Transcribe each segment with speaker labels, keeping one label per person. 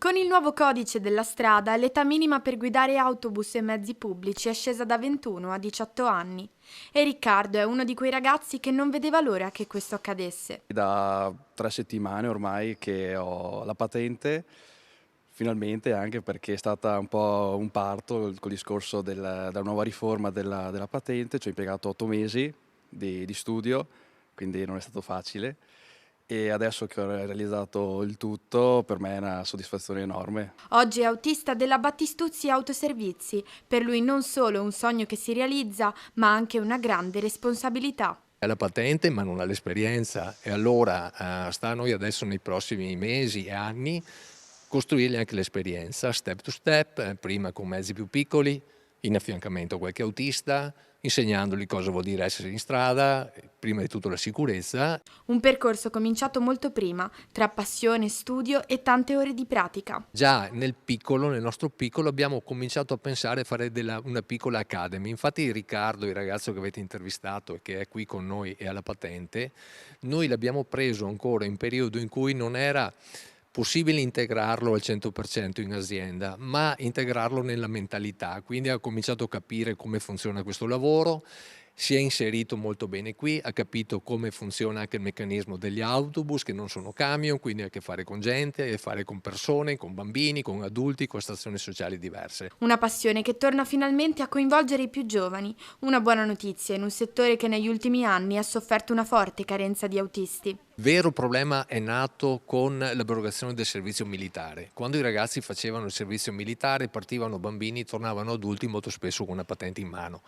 Speaker 1: Con il nuovo codice della strada, l'età minima per guidare autobus e mezzi pubblici è scesa da 21 a 18 anni e Riccardo è uno di quei ragazzi che non vedeva l'ora che questo accadesse.
Speaker 2: Da 3 settimane ormai che ho la patente, finalmente, anche perché è stata un po' un parto col discorso della nuova riforma della patente. Ci ho impiegato 8 mesi di studio, quindi non è stato facile. E adesso che ho realizzato il tutto, per me è una soddisfazione enorme.
Speaker 1: Oggi è autista della Battistuzzi Autoservizi, per lui non solo un sogno che si realizza, ma anche una grande responsabilità.
Speaker 3: Ha la patente ma non ha l'esperienza e allora sta a noi adesso nei prossimi mesi e anni costruirgli anche l'esperienza, step to step, prima con mezzi più piccoli, in affiancamento a qualche autista, insegnandogli cosa vuol dire essere in strada, prima di tutto la sicurezza.
Speaker 1: Un percorso cominciato molto prima, tra passione, studio e tante ore di pratica.
Speaker 3: Già nel piccolo, nel nostro piccolo, abbiamo cominciato a pensare a fare una piccola academy. Infatti Riccardo, il ragazzo che avete intervistato e che è qui con noi e ha la patente, noi l'abbiamo preso ancora in periodo in cui non era possibile integrarlo al 100% in azienda, ma integrarlo nella mentalità. Quindi ha cominciato a capire come funziona questo lavoro, si è inserito molto bene qui, ha capito come funziona anche il meccanismo degli autobus che non sono camion, quindi ha a che fare con gente, ha a che fare con persone, con bambini, con adulti, con stazioni sociali diverse.
Speaker 1: Una passione che torna finalmente a coinvolgere i più giovani, una buona notizia in un settore che negli ultimi anni ha sofferto una forte carenza di autisti.
Speaker 3: Il vero problema è nato con l'abrogazione del servizio militare. Quando i ragazzi facevano il servizio militare, partivano bambini, tornavano adulti molto spesso con una patente in mano.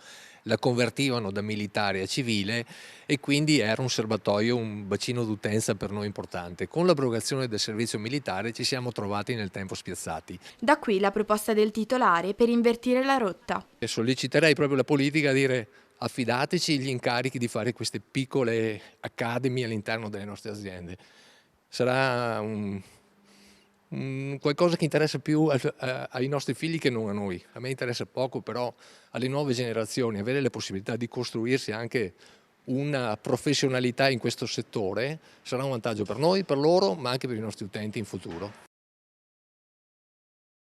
Speaker 3: La convertivano da militare a civile e quindi era un serbatoio, un bacino d'utenza per noi importante. Con l'abrogazione del servizio militare ci siamo trovati nel tempo spiazzati.
Speaker 1: Da qui la proposta del titolare per invertire la rotta.
Speaker 3: E solleciterei proprio la politica a dire: affidateci gli incarichi di fare queste piccole academy all'interno delle nostre aziende. Sarà un qualcosa che interessa più ai nostri figli che non a noi. A me interessa poco, però alle nuove generazioni avere le possibilità di costruirsi anche una professionalità in questo settore sarà un vantaggio per noi, per loro, ma anche per i nostri utenti in futuro.